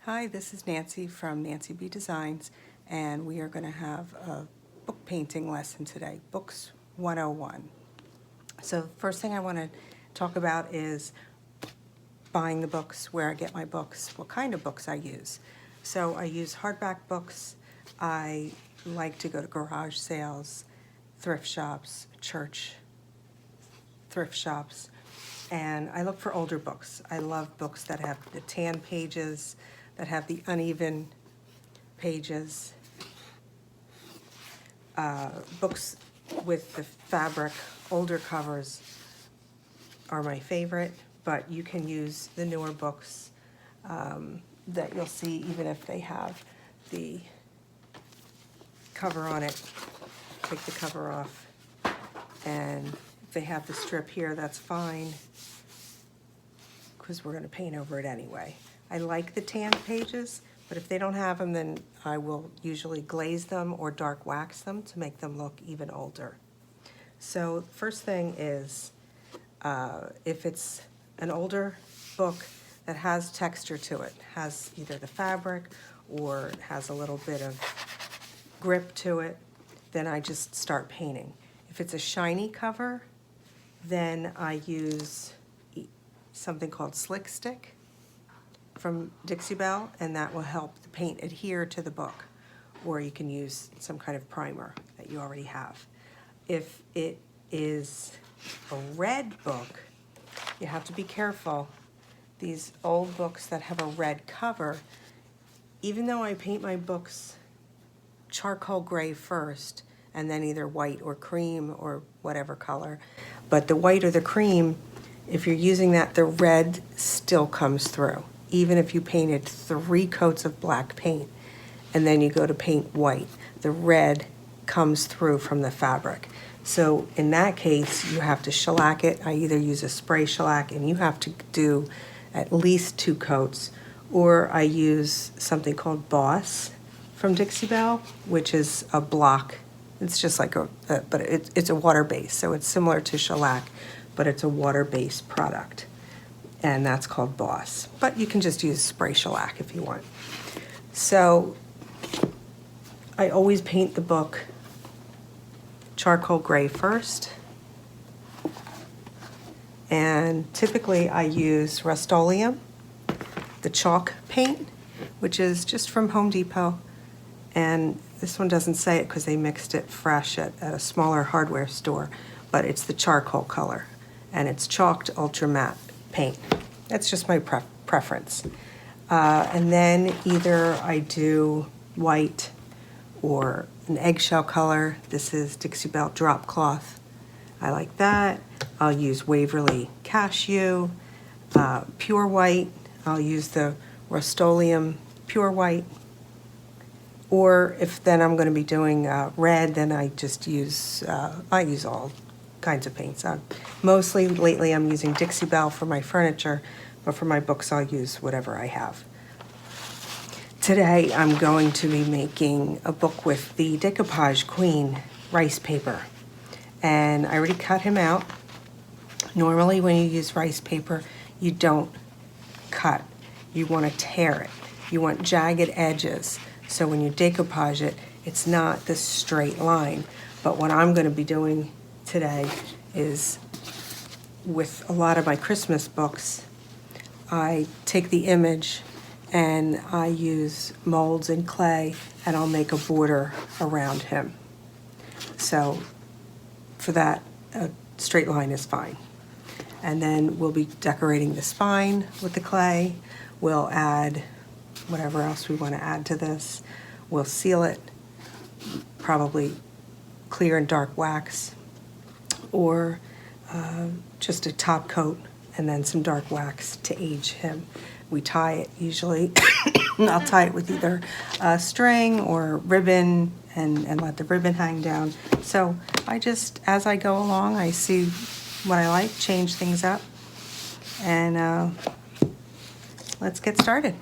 Hi, this is Nancy from NancyBee Designs, and we are going to have a book painting lesson today, Books 101. So first thing I want to talk about is buying the books, where I get my books, what kind of books I use. So I use hardback books. I like to go to garage sales, thrift shops, church thrift shops, and I look for older books. I love books that have the tan pages, that have the uneven pages, books with the fabric, older covers are my favorite, but you can use the newer books that you'll see even if they have the cover on it. Take the cover off, and if they have the strip here, that's fine, because we're going to paint over it anyway. I like the tan pages, but if they don't have them, then I will usually glaze them or dark wax them to make them look even older. So the first thing is, if it's an older book that has texture to it, has either the fabric or has a little bit of grip to it, then I just start painting. If it's a shiny cover, then I use something called Slick Stick from Dixie Belle, and that will help the paint adhere to the book. Or you can use some kind of primer that you already have. If it is a red book, you have to be careful. These old books that have a red cover, even though I paint my books charcoal gray first, and then either white or cream or whatever color, but the white or the cream, if you're using that, the red still comes through. Even if you painted 3 coats of black paint and then you go to paint white, the red comes through from the fabric. So in that case, you have to shellac it. I either use a spray shellac, and you have to do at least 2 coats, or I use something called Boss from Dixie Belle, which is a block. It's just like but it's a water base, so it's similar to shellac, but it's a water-based product, and that's called Boss. But you can just use spray shellac if you want. So I always paint the book charcoal gray first, and typically I use Rust-Oleum, the chalk paint, which is just from Home Depot, and this one doesn't say it because they mixed it fresh at a smaller hardware store, but it's the charcoal color, and it's chalked ultra matte paint. That's just my preference. And then either I do white or an eggshell color. This is Dixie Belle drop cloth. I like that. I'll use Waverly Cashew, pure white. I'll use the Rust-Oleum pure white. Or if then I'm going to be doing red, then I just use, I use all kinds of paints. Mostly lately I'm using Dixie Belle for my furniture, but for my books I'll use whatever I have. Today I'm going to be making a book with the Decoupage Queen rice paper. And I already cut him out. Normally when you use rice paper, you don't cut. You want to tear it. You want jagged edges. So when you decoupage it, it's not this straight line. But what I'm going to be doing today is, with a lot of my Christmas books, I take the image and I use molds and clay, and I'll make a border around him. So for that, a straight line is fine. And then we'll be decorating the spine with the clay. We'll add whatever else we want to add to this. We'll seal it, probably clear and dark wax, or just a top coat and then some dark wax to age him. We tie it usually. I'll tie it with either a string or ribbon and let the ribbon hang down. So I just, as I go along, I see what I like, change things up, and let's get started.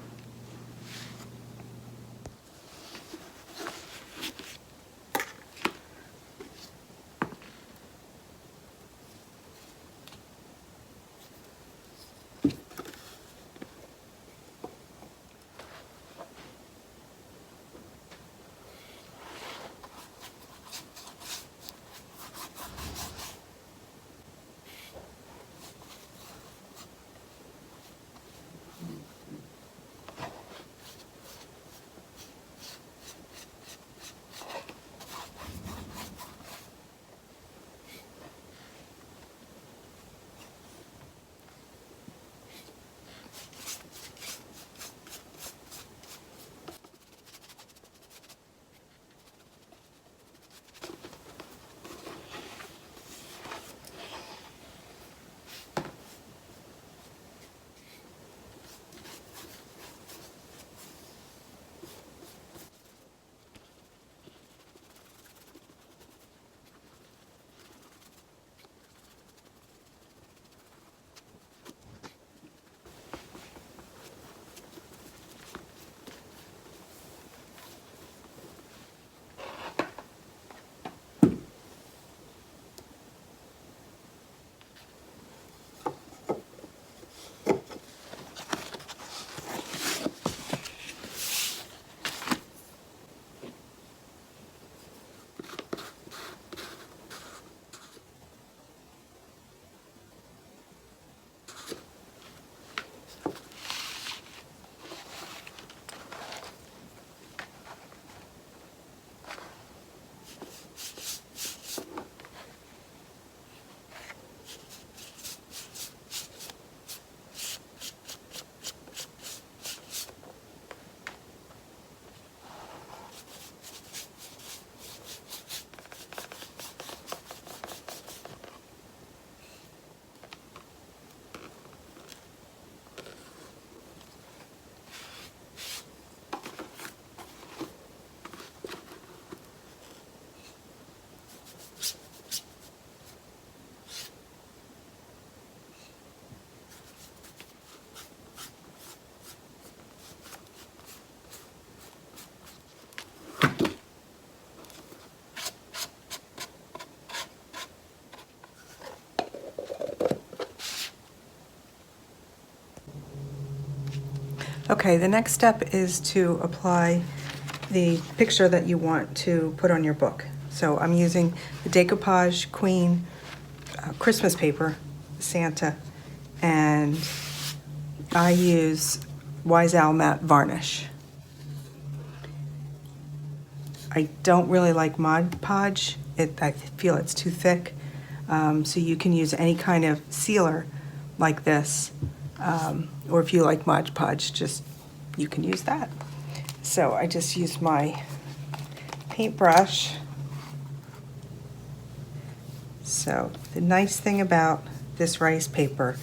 Okay, the next step is to apply the picture that you want to put on your book. So I'm using the Decoupage Queen Christmas paper, Santa, and I use Wise Owl Matte Varnish. I don't really like Mod Podge. I feel it's too thick. So you can use any kind of sealer like this, or if you like Mod Podge, you can use that. So I just use my paintbrush. So the nice thing about this rice paper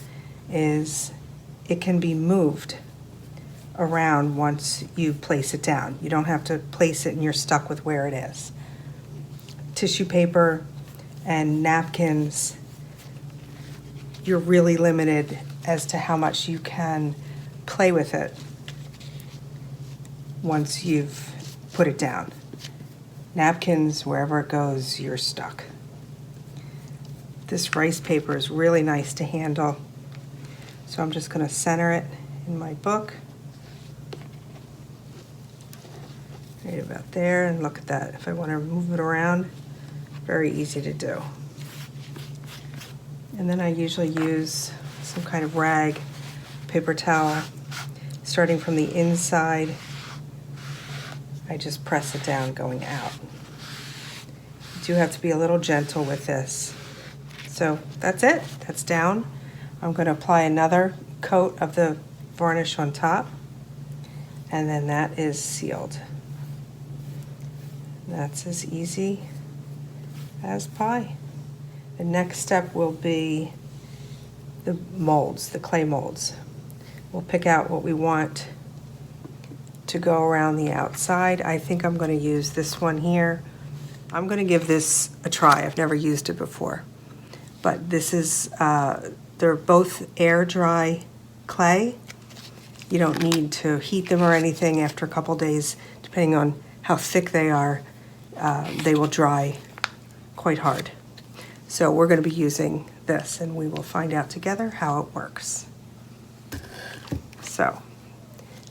is it can be moved around once you place it down. You don't have to place it and you're stuck with where it is. Tissue paper and napkins, you're really limited as to how much you can play with it once you've put it down. Napkins, wherever it goes, you're stuck. This rice paper is really nice to handle. So I'm just going to center it in my book. Right about there, and look at that. If I want to move it around, very easy to do. And then I usually use some kind of rag, paper towel, starting from the inside. I just press it down going out. You do have to be a little gentle with this. So that's it, that's down. I'm going to apply another coat of the varnish on top, and then that is sealed. That's as easy as pie. The next step will be the molds, the clay molds. We'll pick out what we want to go around the outside. I think I'm going to use this one here. I'm going to give this a try. I've never used it before. But this is, they're both air dry clay. You don't need to heat them or anything. After a couple days, depending on how thick they are, they will dry quite hard. So we're going to be using this, and we will find out together how it works. So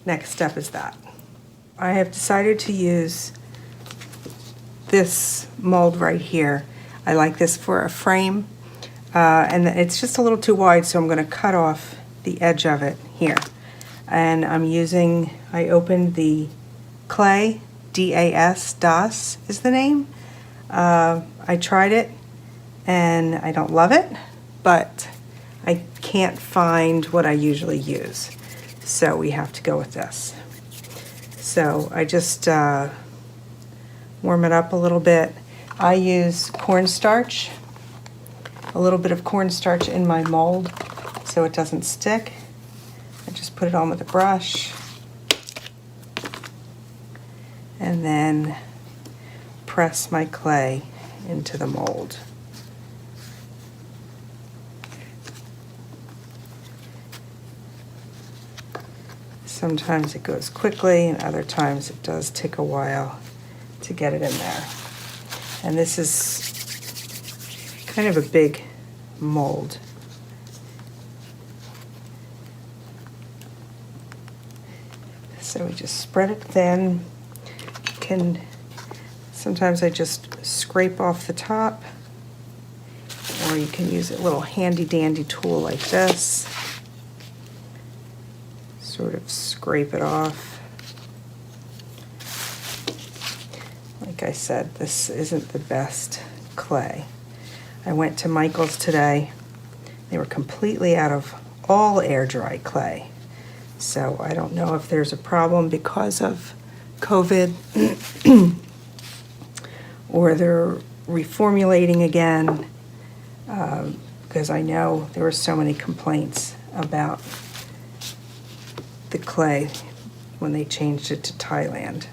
next step is that. I have decided to use this mold right here. I like this for a frame, and it's just a little too wide, so I'm going to cut off the edge of it here. And I opened the clay, DAS is the name. I tried it, and I don't love it, but I can't find what I usually use. So we have to go with this. So I just warm it up a little bit. I use cornstarch, a little bit of cornstarch in my mold so it doesn't stick. I just put it on with a brush and then press my clay into the mold. Sometimes it goes quickly, and other times it does take a while to get it in there. And this is kind of a big mold. So we just spread it thin. Sometimes I just scrape off the top, or you can use a little handy dandy tool like this. Sort of scrape it off. Like I said, this isn't the best clay. I went to Michael's today. They were completely out of all air dry clay. So I don't know if there's a problem because of COVID or they're reformulating again, because I know there were so many complaints about the clay when they changed it to Thailand.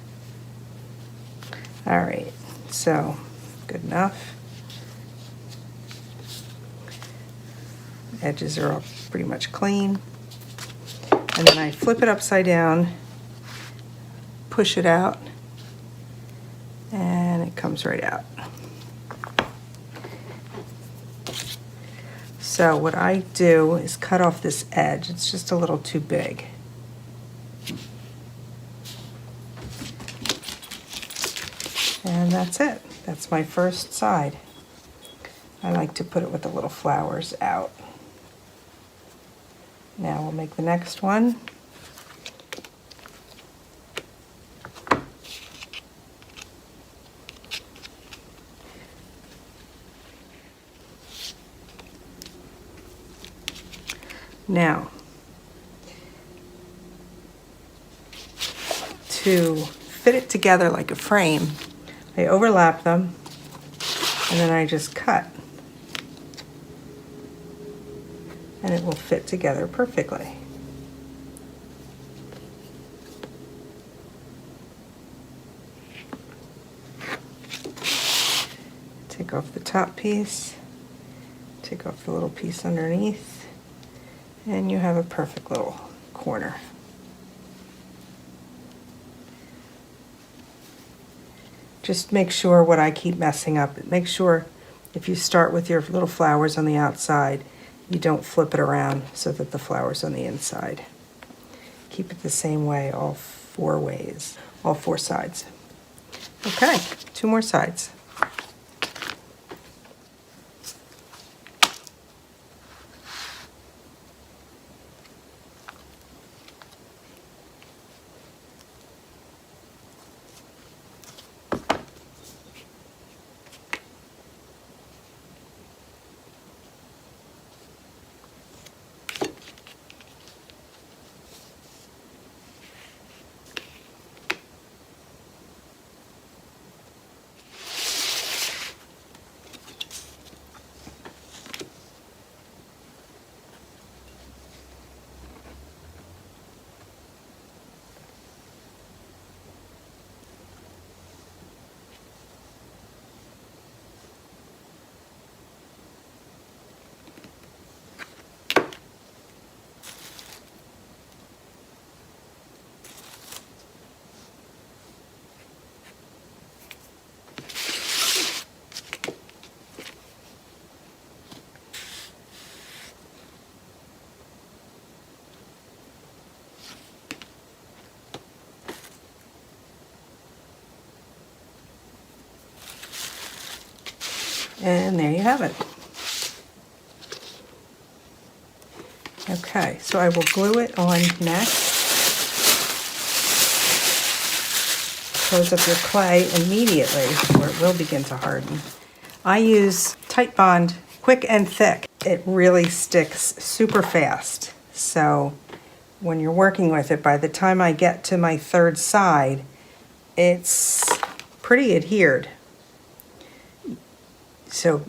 All right, so good enough. Edges are all pretty much clean. And then I flip it upside down, push it out, and it comes right out. So what I do is cut off this edge. It's just a little too big. And that's it. That's my first side. I like to put it with the little flowers out. Now we'll make the next one. Now, to fit it together like a frame, I overlap them and then I just cut. And it will fit together perfectly. Take off the top piece, take off the little piece underneath, and you have a perfect little corner. Just make sure what I keep messing up, make sure if you start with your little flowers on the outside, you don't flip it around so that the flower's on the inside. Keep it the same way all four ways, all four sides. Okay, 2 more sides. And there you have it. Okay, so I will glue it on next. Close up your clay immediately or it will begin to harden. I use Tight Bond Quick and Thick. It really sticks super fast. So when you're working with it, by the time I get to my third side, it's pretty adhered. So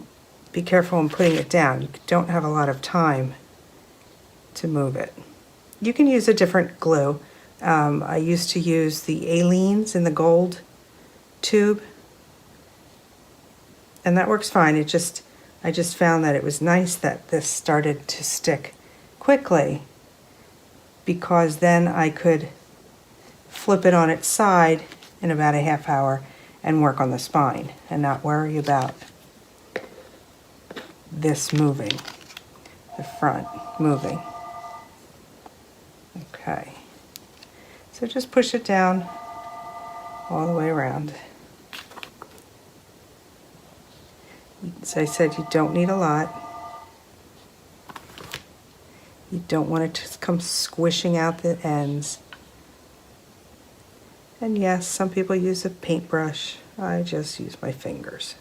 be careful when putting it down. You don't have a lot of time to move it. You can use a different glue. I used to use the Aleene's in the gold tube, and that works fine. I just found that it was nice that this started to stick quickly, because then I could flip it on its side in about a half hour and work on the spine and not worry about this moving, the front moving. Okay, so just push it down all the way around. As I said, you don't need a lot. You don't want it to come squishing out the ends. And yes, some people use a paintbrush. I just use my fingers.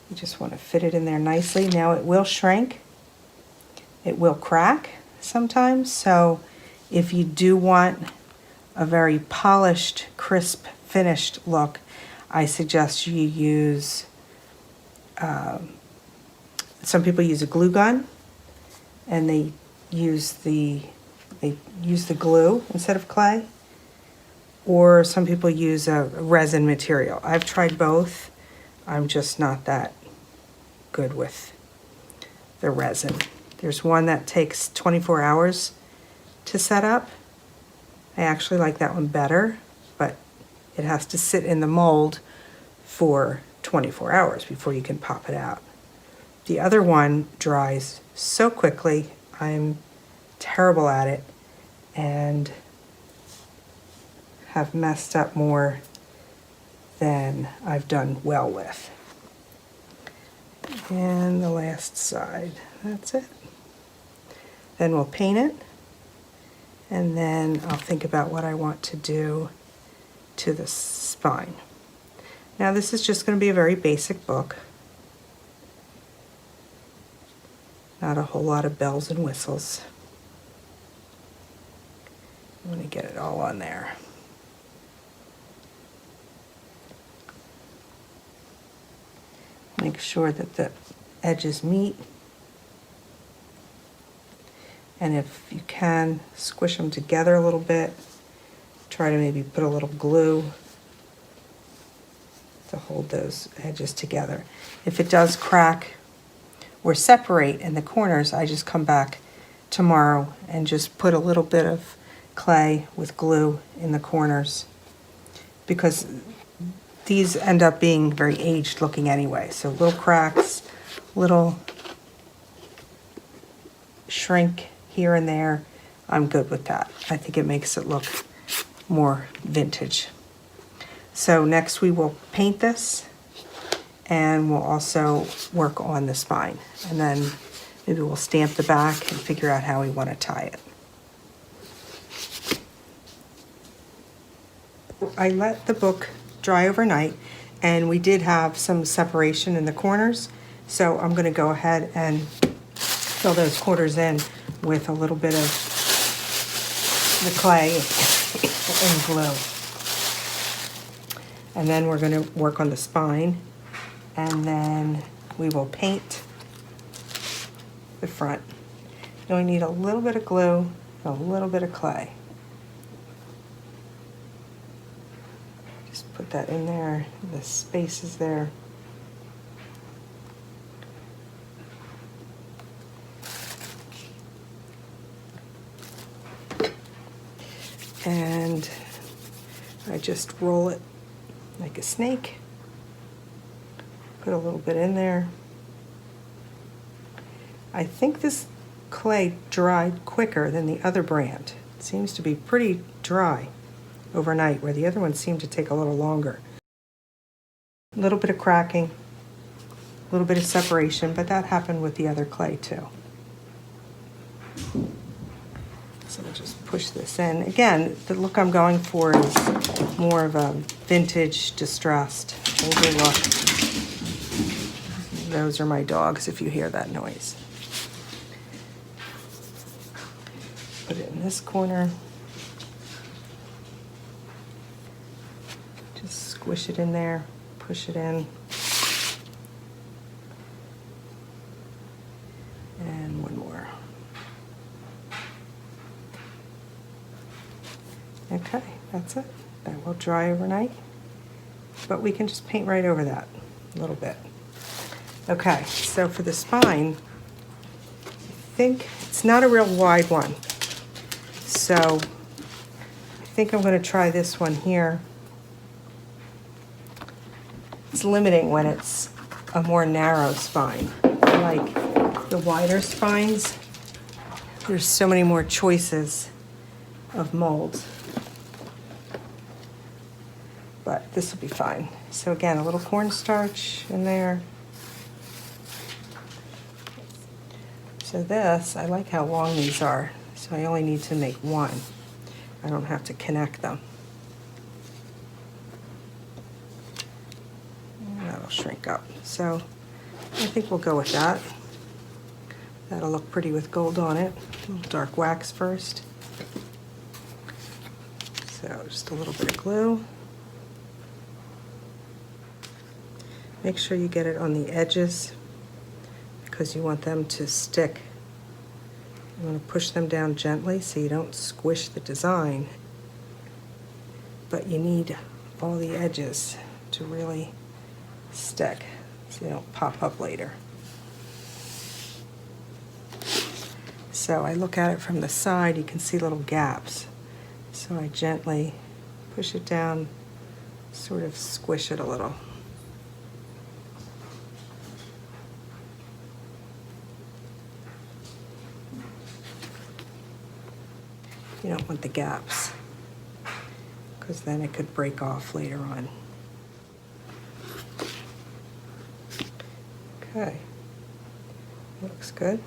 You just want to fit it in there nicely. Now it will shrink. It will crack sometimes. So if you do want a very polished, crisp, finished look, I suggest you use, some people use a glue gun and they use the glue instead of clay, or some people use a resin material. I've tried both. I'm just not that good with the resin. There's one that takes 24 hours to set up. I actually like that one better, but it has to sit in the mold for 24 hours before you can pop it out. The other one dries so quickly. I'm terrible at it, and have messed up more than I've done well with. And the last side, that's it. Then we'll paint it, and then I'll think about what I want to do to the spine. Now this is just going to be a very basic book. Not a whole lot of bells and whistles. I'm going to get it all on there. Make sure that the edges meet. And if you can, squish them together a little bit. Try to maybe put a little glue to hold those edges together. If it does crack or separate in the corners, I just come back tomorrow and just put a little bit of clay with glue in the corners, because these end up being very aged looking anyway. So little cracks, little shrink here and there, I'm good with that. I think it makes it look more vintage. So next we will paint this, and we'll also work on the spine, and then maybe we'll stamp the back and figure out how we want to tie it. I let the book dry overnight, and we did have some separation in the corners, so I'm going to go ahead and fill those corners in with a little bit of the clay and glue. And then we're going to work on the spine, and then we will paint the front. You only need a little bit of glue and a little bit of clay. Just put that in there, the space is there. And I just roll it like a snake. Put a little bit in there. I think this clay dried quicker than the other brand. It seems to be pretty dry overnight, where the other ones seem to take a little longer. A little bit of cracking, a little bit of separation, but that happened with the other clay too. So I'll just push this in. Again, the look I'm going for is more of a vintage, distressed, older look. Those are my dogs, if you hear that noise. Put it in this corner. Just squish it in there, push it in. And one more. Okay, that's it. That will dry overnight, but we can just paint right over that a little bit. Okay, so for the spine, I think it's not a real wide one. So I think I'm going to try this one here. It's limiting when it's a more narrow spine. I like the wider spines. There's so many more choices of molds. But this will be fine. So again, a little cornstarch in there. So this, I like how long these are. So I only need to make one. I don't have to connect them. And that'll shrink up. So I think we'll go with that. That'll look pretty with gold on it. A little dark wax first. So just a little bit of glue. Make sure you get it on the edges because you want them to stick. You want to push them down gently so you don't squish the design, but you need all the edges to really stick so they don't pop up later. So I look at it from the side, you can see little gaps. So I gently push it down, sort of squish it a little. You don't want the gaps. because then it could break off later on. Okay, looks good.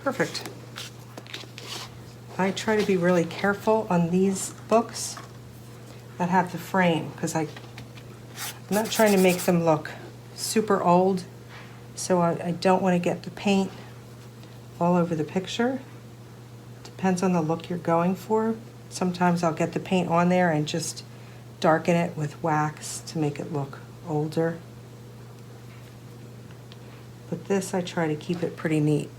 Perfect. I try to be really careful on these books that have the frame because I'm not trying to make them look super old, so I don't want to get the paint all over the picture. Depends on the look you're going for. Sometimes I'll get the paint on there and just darken it with wax to make it look older. But this, I try to keep it pretty neat.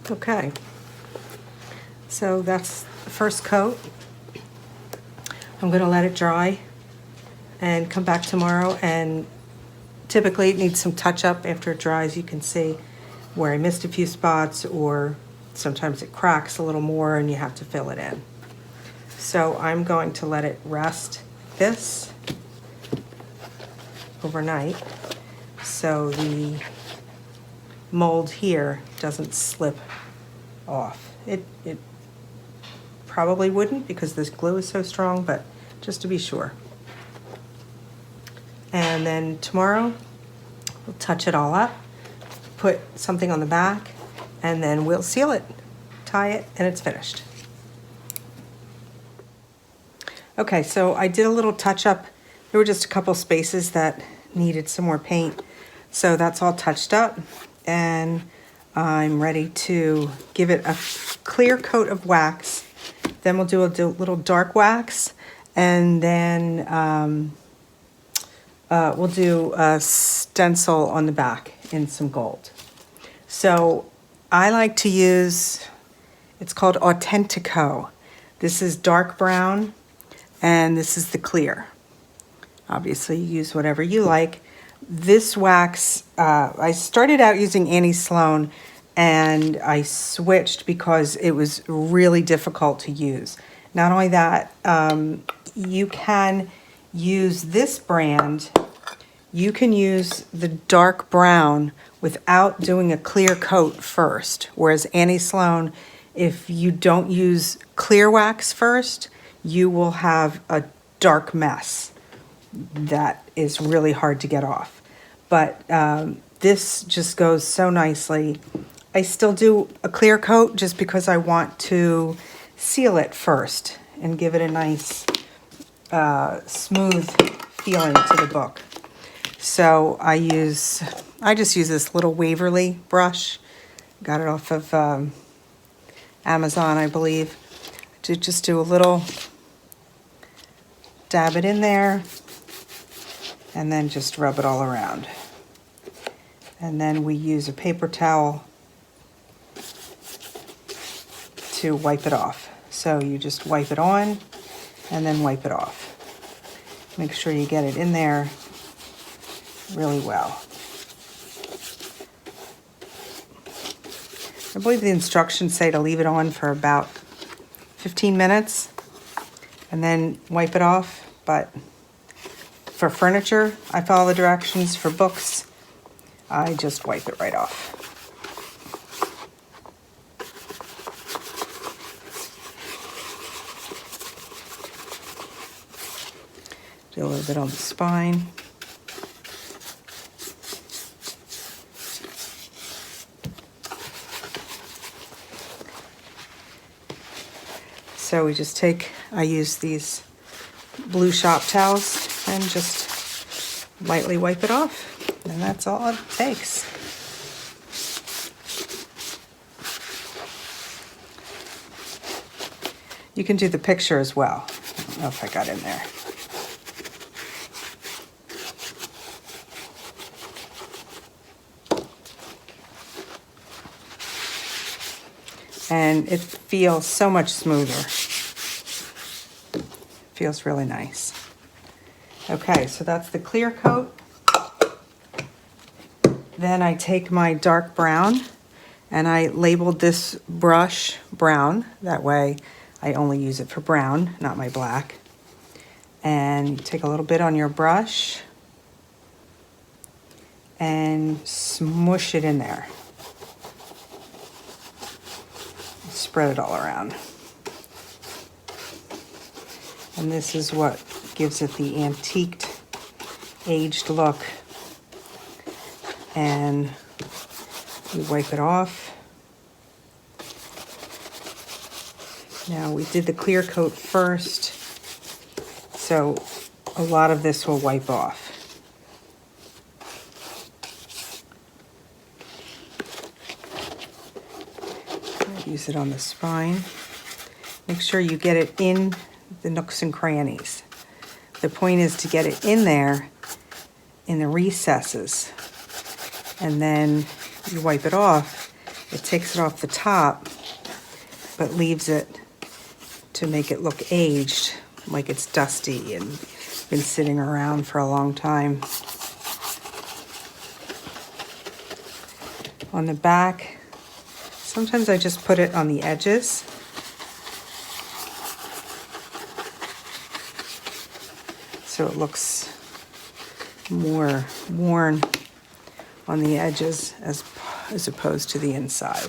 Okay, so that's the first coat. I'm going to let it dry and come back tomorrow, and typically it needs some touch up after it dries. You can see where I missed a few spots, or sometimes it cracks a little more and you have to fill it in. So I'm going to let it rest this overnight so the mold here doesn't slip off. It probably wouldn't because this glue is so strong, but just to be sure. And then tomorrow we'll touch it all up, put something on the back, and then we'll seal it, tie it, and it's finished. Okay, so I did a little touch up. There were just a couple spaces that needed some more paint. So that's all touched up, and I'm ready to give it a clear coat of wax. Then we'll do a little dark wax, and then we'll do a stencil on the back in some gold. So I like to use, it's called Authentico. This is dark brown, and this is the clear. Obviously, you use whatever you like. This wax, I started out using Annie Sloan, and I switched because it was really difficult to use. Not only that, you can use this brand. You can use the dark brown without doing a clear coat first. Whereas Annie Sloan, if you don't use clear wax first, you will have a dark mess that is really hard to get off. But this just goes so nicely. I still do a clear coat just because I want to seal it first and give it a nice smooth feeling to the book. So I just use this little Waverly brush. Got it off of Amazon, I believe. To just do a little, dab it in there, and then just rub it all around. And then we use a paper towel to wipe it off. So you just wipe it on and then wipe it off. Make sure you get it in there really well. I believe the instructions say to leave it on for about 15 minutes and then wipe it off, but for furniture, I follow the directions. For books, I just wipe it right off. Do a little bit on the spine. So we just take, I use these blue shop towels and just lightly wipe it off. And that's all it takes. You can do the picture as well. I don't know if I got in there. And it feels so much smoother. Feels really nice. Okay, so that's the clear coat. Then I take my dark brown and I labeled this brush brown. That way I only use it for brown, not my black. And you take a little bit on your brush and smush it in there. Spread it all around. And this is what gives it the antiqued, aged look. And you wipe it off. Now we did the clear coat first, so a lot of this will wipe off. Use it on the spine. Make sure you get it in the nooks and crannies. The point is to get it in there, in the recesses, and then you wipe it off. It takes it off the top, but leaves it to make it look aged, like it's dusty and been sitting around for a long time. On the back, sometimes I just put it on the edges. So it looks more worn on the edges as opposed to the inside.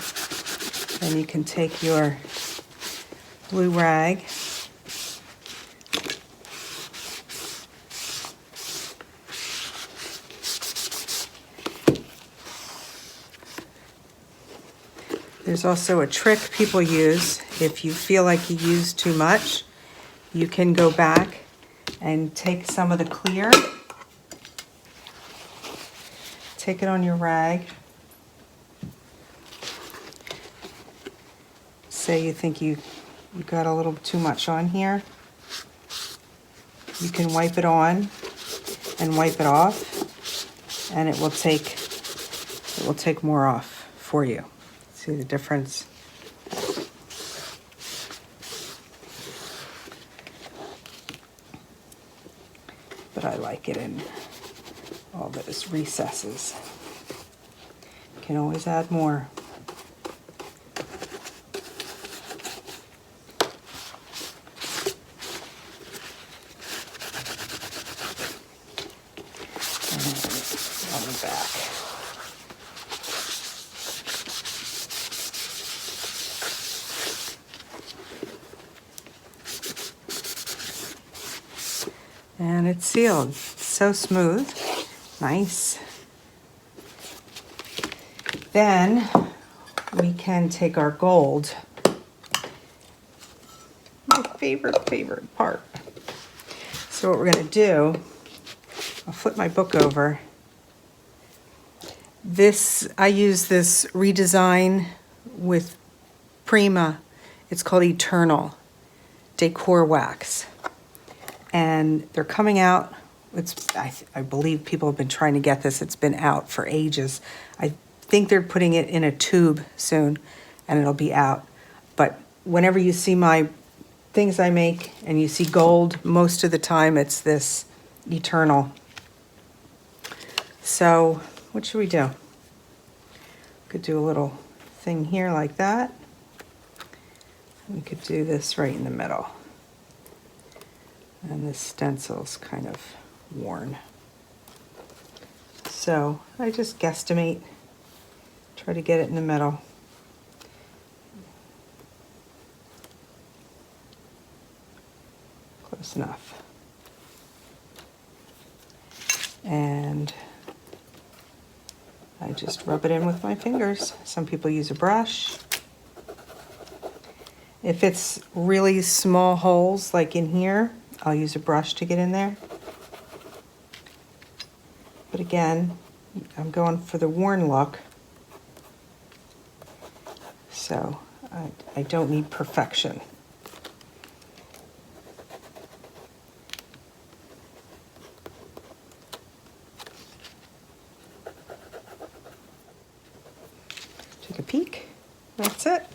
Then you can take your blue rag There's also a trick people use. If you feel like you use too much, you can go back and take some of the clear, take it on your rag. Say you think you got a little too much on here. You can wipe it on and wipe it off, and it will take more off for you. See the difference? But I like it in all those recesses. You can always add more. On the back. And it's sealed. So smooth. Nice. Then we can take our gold. My favorite part. So what we're going to do, I'll flip my book over. I use this redesign with Prima. It's called Eternal Decor Wax. And they're coming out. I believe people have been trying to get this. It's been out for ages. I think they're putting it in a tube soon, and it'll be out. But whenever you see my things I make and you see gold, most of the time it's this Eternal. So what should we do? Could do a little thing here like that. We could do this right in the middle. And this stencil's kind of worn. So I just guesstimate, try to get it in the middle. Close enough. And I just rub it in with my fingers. Some people use a brush. If it's really small holes like in here, I'll use a brush to get in there. But again, I'm going for the worn look. So I don't need perfection. Take a peek. That's it.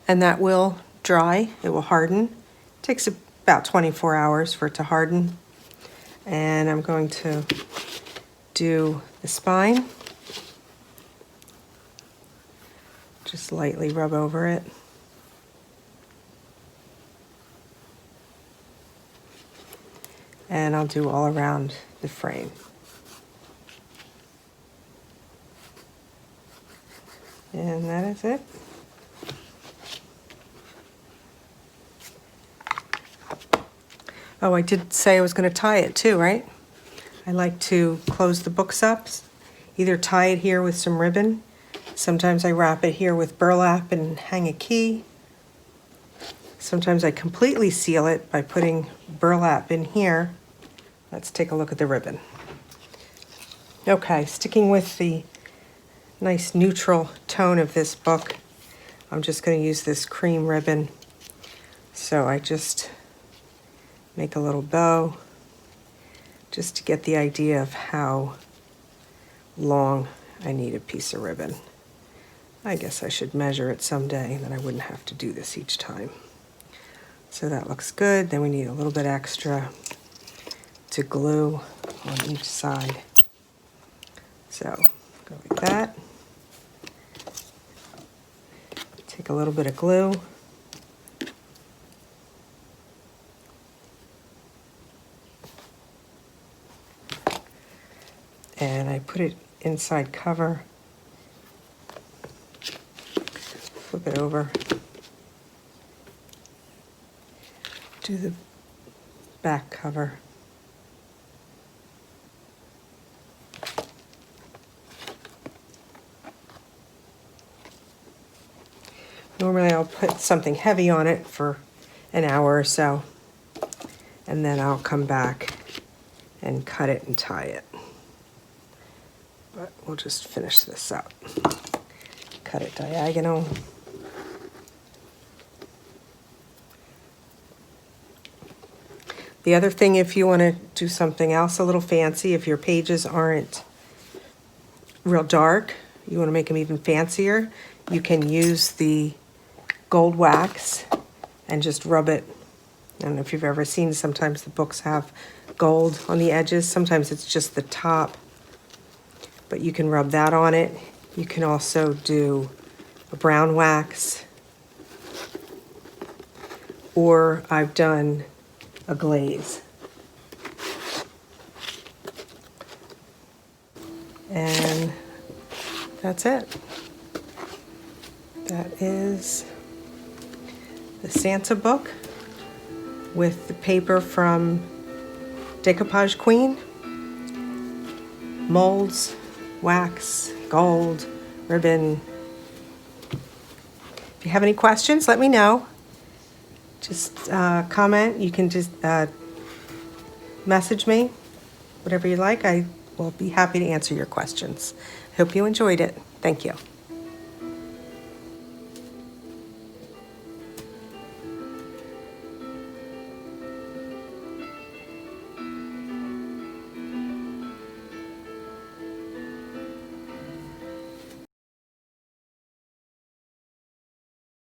And that will dry. It will harden. It takes about 24 hours for it to harden. And I'm going to do the spine. Just lightly rub over it. And I'll do all around the frame. And that is it. Oh, I did say I was going to tie it too, right? I like to close the books up, either tie it here with some ribbon. Sometimes I wrap it here with burlap and hang a key. Sometimes I completely seal it by putting burlap in here. Let's take a look at the ribbon. Okay, sticking with the nice neutral tone of this book, I'm just going to use this cream ribbon. So I just make a little bow just to get the idea of how long I need a piece of ribbon. I guess I should measure it someday, then I wouldn't have to do this each time. So that looks good. Then we need a little bit extra to glue on each side. So go like that. Take a little bit of glue. And I put it inside cover. Flip it over. Do the back cover. Normally I'll put something heavy on it for an hour or so, and then I'll come back and cut it and tie it. But we'll just finish this up. Cut it diagonal. The other thing, if you want to do something else a little fancy, if your pages aren't real dark, you want to make them even fancier, you can use the gold wax and just rub it. I don't know if you've ever seen, sometimes the books have gold on the edges. Sometimes it's just the top, but you can rub that on it. You can also do a brown wax, or I've done a glaze. And that's it. That is the Santa book with the paper from Decoupage Queen, molds, wax, gold, ribbon. If you have any questions, let me know. Just comment. You can just message me, whatever you like. I will be happy to answer your questions. I hope you enjoyed it. Thank you.